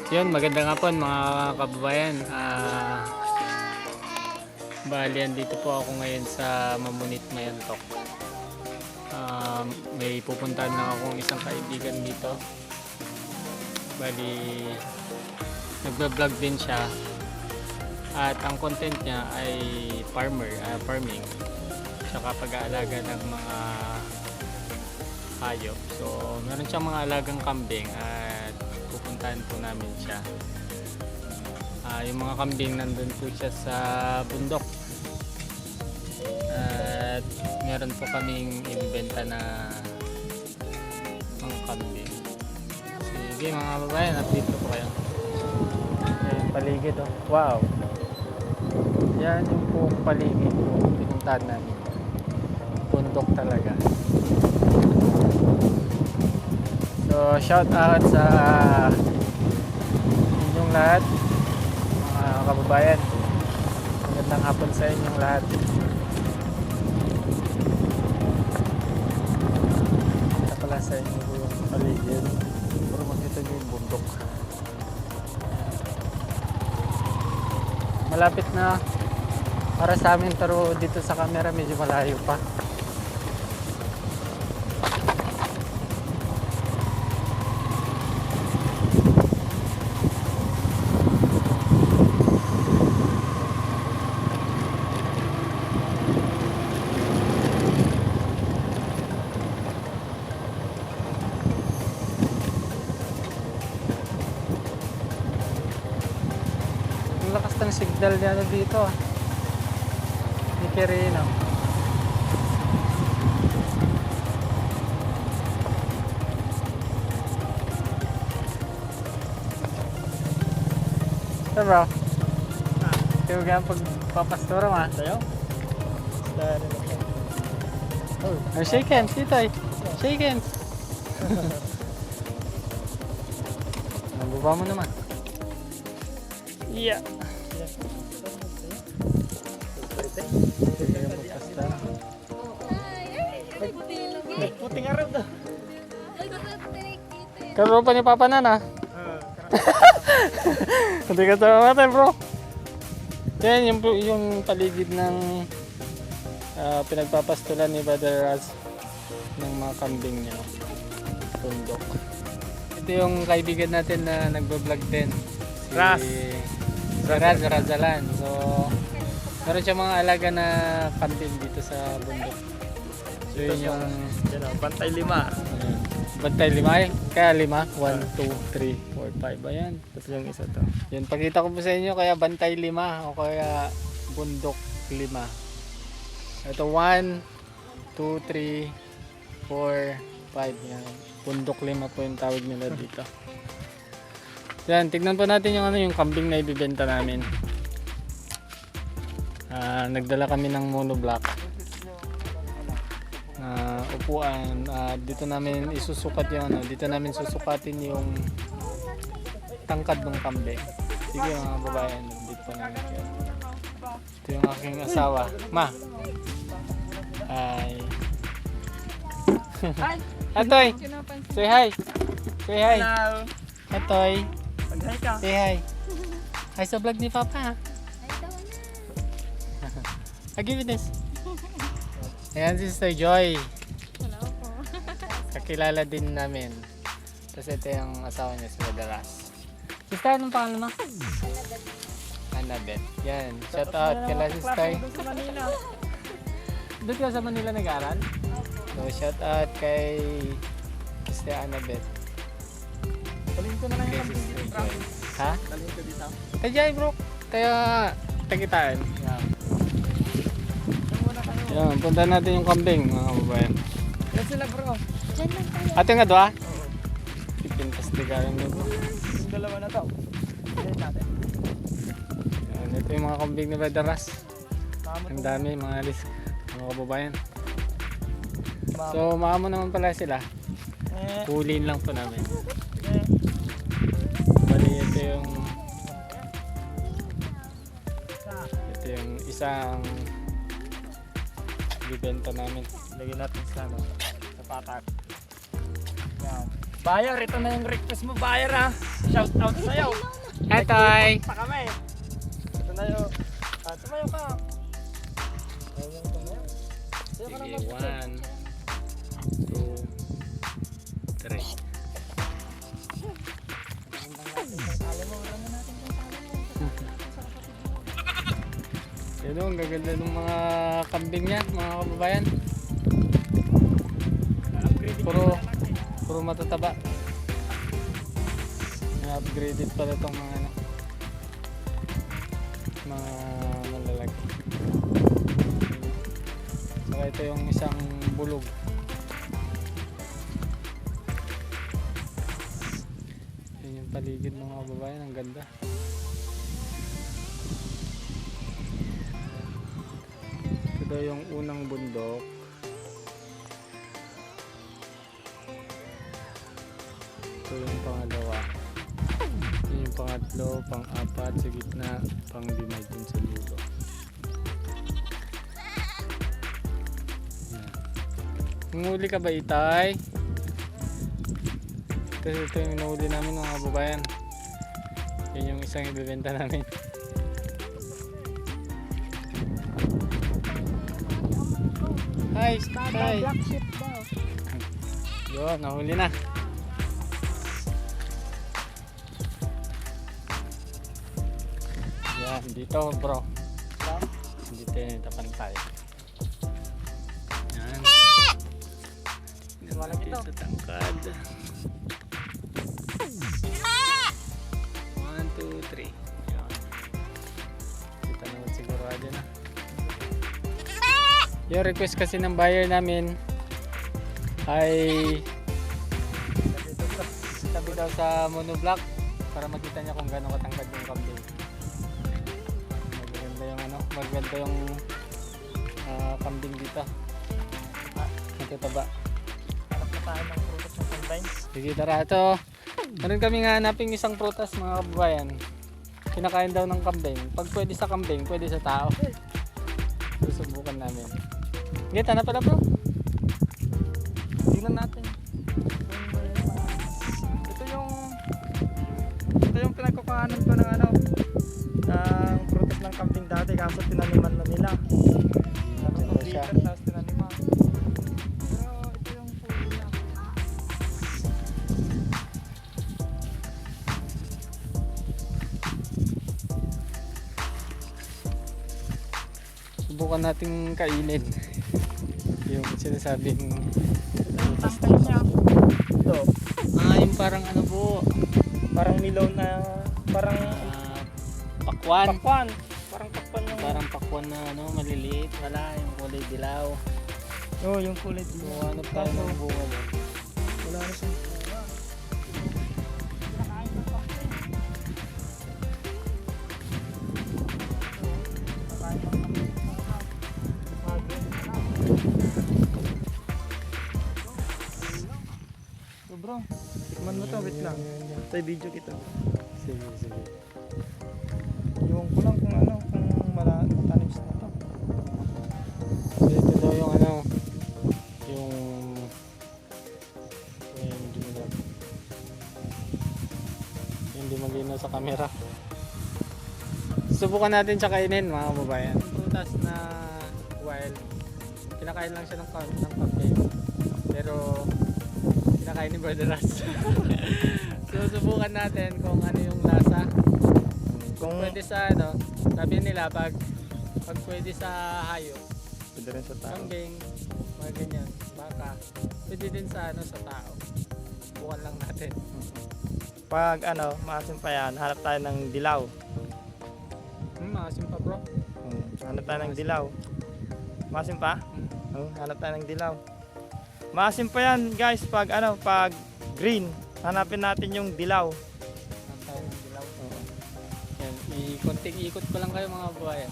Yun, magandang hapon mga kababayan. Bali, andito po ako ngayon sa Mamunit Mayantok. May pupuntahan na akong isang kaibigan dito. Bali, nagba-vlog din siya. At ang content niya ay farming. Tsaka pag-aalaga ng mga hayop. So, meron siyang mga alagang kambing at pupuntahan po namin siya. Yung mga kambing nandun po siya sa bundok. At meron po kaming ibibenta na mga kambing. Sige mga kababayan, update po kayo. Yung paligid oh. Wow! Yan yung po paligid yung pinuntahan namin. Bundok talaga. So shout out sa inyong lahat mga kababayan. Magandang hapon sa inyong lahat. Ito pala sa inyo yung paligid. Puro makita nyo yung bundok. Malapit na para sa amin, pero dito sa camera medyo malayo pa. Ang lakas ng signal niya dito ni Quirino. So bro, ito yung pagpapastura ma. Tayo? Oh, shake hands dito eh. Shake hands. Nababa mo naman. Yeah. Puting araw daw. Karo pa ni Papa Nana. Hindi ka tamatay bro. Yan yung paligid ng pinagpapastulan ni Brother Raz ng mga kambing niya. Tundok. Ito yung kaibigan natin na nagbablog din. Si Raz. Raz Razalan. So, meron siya mga alaga na kambing dito sa bundok. So, yun yung Bantay 5. Bantay 5 kaya 5 1, 2, 3, 4, 5 ayan, tatlong isa to yan, pakita ko po sa inyo kaya bantay 5 o kaya bundok 5 ito 1, 2, 3, 4, 5 yan, bundok 5 po yung tawag nila dito. Yan, tignan po natin yung yung kambing na ibibenta namin. Nagdala kami ng monoblock upuan. Dito namin isusukat yung dito namin susukatin yung tangkad ng kambing. Sige mga babayan, dito namin yan. Ito yung aking asawa. Ma! Hi! Atoy! Say hi! Say hi! Hello! Atoy! Mag-hi ka. Say hi! Hi sa vlog ni Papa! I'll give you this. Ayan si Sister Joy. Hello po. Kakilala din namin. Tapos ito yung asawa niya, si Madalas. Sister, anong pangalan mo? Annabeth. Yan. Shout out kila Sister. Doon sa Manila. Doon ka sa Manila nag-aaral? So shout out kay Sister Annabeth. Talin ko na lang Kay yung kambing Sister dito. Joy. Ha? Talin ko dito. Kaya bro. Kaya tagitaan. Yan. Saan muna kayo? Yan. Punta natin yung kambing mga kababayan. Yan sila bro. Diyan lang tayo. Ate nga doa? Oo. Pipintas tigayan mo bro. Yung dalawa na to. Yan natin. Yan. Ito yung mga kambing ni Brother Ras. Mama Ang dami mga alis. Mga kababayan. Mama. So maamo naman pala sila. Eh. Kulin lang po namin. Eh. Bali ito yung isang bibenta namin. Lagyan natin sa ano. Sa patak. Yan. Bayer, ito na yung request mo, Bayer ha. Shout out sa'yo. Etoy! Pa kami. Ito na yung... tumayo ka. Ayun, tumayo. Sige ka Sige, naman. 1, 2, 3. Tali mo, wala na natin yung tali mo. Yun o, ang gaganda ng mga kambing niya, mga kababayan. Upgrading Puro- na natin. Puro matataba. Na-upgraded pala itong mga ano, mga malalaki. Saka ito yung isang bulog. Yun yung paligid ng mga kababayan, ang ganda. Ito daw yung unang bundok. Ito yung pangalawa. Yun yung pangatlo, pang-apat sa gitna, pang-lima dun sa dulo. Yan. Nanguli ka ba, Itay? Kasi ito yung nahuli namin mga kababayan. Yan yung isang ibibenta namin. Hi, hi. Black sheep daw. Yun, nahuli na. Yan, dito bro. Dito yun, ito pantay. Yan. Wala Dito ito. sa tangkad. 1, 2, 3. Yan. Kita naman siguro aja na. Yung request kasi ng buyer namin ay tabi daw sa monoblock para makita niya kung gaano katangkad yung kambing. Maganda yung ano, maganda yung kambing dito. Matutaba. Harap na tayo ng prutas ng combines. Sige, tara. Ito, meron kaming hanaping isang prutas mga kababayan. Kinakain daw ng kambing. Pag pwede sa kambing, pwede sa tao. Susubukan namin. Gita na pala bro. Tingnan natin. Ito yung pinagkukuhanan ko ng ano, ng prutas ng kambing dati kaso tinaniman na nila. Tapos Ito siya. na-breeder, tapos tinaniman. Pero ito yung puno niya. Subukan nating kainin. Yung sinasabing Tangkay niya. Ito, yung parang ano po, parang nilaw na, parang pakwan. pakwan. Parang pakwan yung... Parang pakwan na ano, maliliit. Wala, yung kulay dilaw. Oo, yung kulay So, dilaw. hanap tayo ng bunga doon. Wala na siyang... So bro, tikman mo to, wait lang. Tay video kita. Sige, sige. Yung ko lang kung ano, kung matanim na to. So, ito daw yung ano, yung hindi maganda. Hindi maganda sa camera. Subukan natin siya kainin mga kababayan. Prutas na wild. Kinakain lang siya ng kape. Pero kinakain ni Brother Ras. So subukan natin kung ano yung lasa. Kung pwede sa ano, sabi nila pag pwede sa hayop, Pwede rin sa tao. kambing, mga ganyan, baka, pwede din sa ano sa tao. Subukan lang natin. Pag ano, maasim pa yan, hanap tayo ng dilaw. Maasim pa bro. Hanap tayo ng dilaw. Maasim pa? Hanap tayo ng dilaw. Maasim pa yan guys pag ano, pag green. Hanapin natin yung dilaw. Ang tayo ng dilaw. Yan, konting ikot ko lang kayo mga kababayan.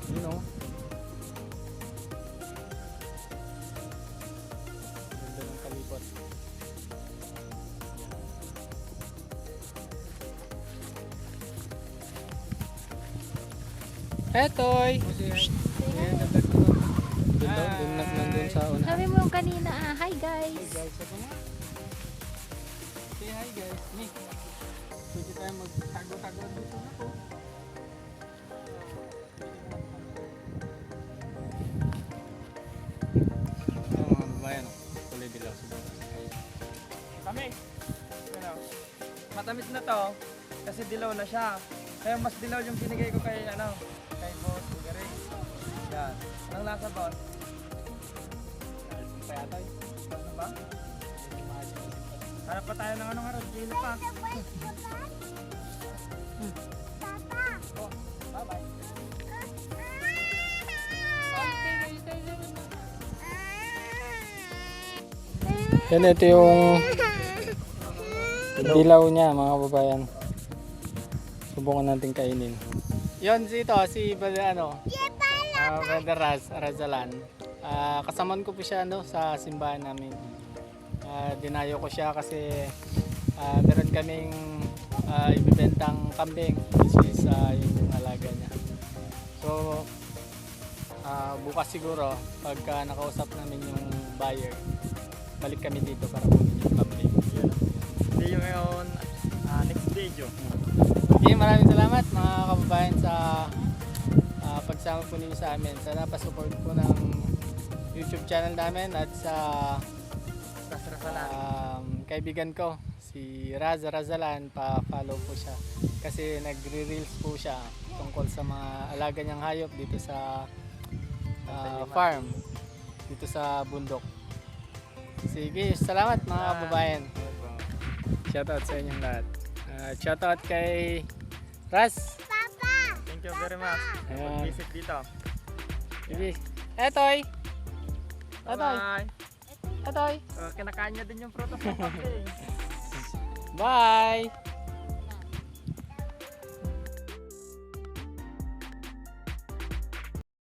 Yun o. Ganda ng kalipot. Etoy! Ayan, nagdag ko. Nandun daw, nandun sa una. Sabi mo yung kanina, hi guys. Hey guys, ako nga. Say hi guys. Nick. Pwede tayo magtago-tago dito na po. Mga babayan, kulay dilaw siguro. Kami. Ano? Matamis na to kasi dilaw na siya. Kaya mas dilaw yung binigay ko kay kay Boss Bugari. Yan. Anong lasa, Boss? Alpong pa yata yun. Ano ba? Hanap pa tayo ng anong harap. Gila pa. Oh, bye-bye. Yan, ito yung dilaw niya mga kababayan. Subukan natin kainin. Yon si Brother Brother Razalan. Kasaman ko po siya sa simbahan namin. Dinayo ko siya kasi meron kaming ibibentang kambing, which is yung alaga niya. So bukas siguro pagka nakausap namin yung buyer, balik kami dito para kunin yung kambing. See you ngayon. Next video. Okay, maraming salamat mga kababayan sa pagsama po ninyo sa amin. Sana pa-support po ng YouTube channel namin at sa kaibigan ko si Razalan, pa-follow po siya kasi nagre-reels po siya tungkol sa mga alaga niyang hayop dito sa farm dito sa bundok. Sige, salamat mga kababayan. Shoutout sa inyong lahat. Shoutout kay Raz. Thank you very much. Ayan. Visit dito. Sige. Etoy. Etoy. Bye. Etoy. Kinakain niya din yung prutas ng kambing. Bye.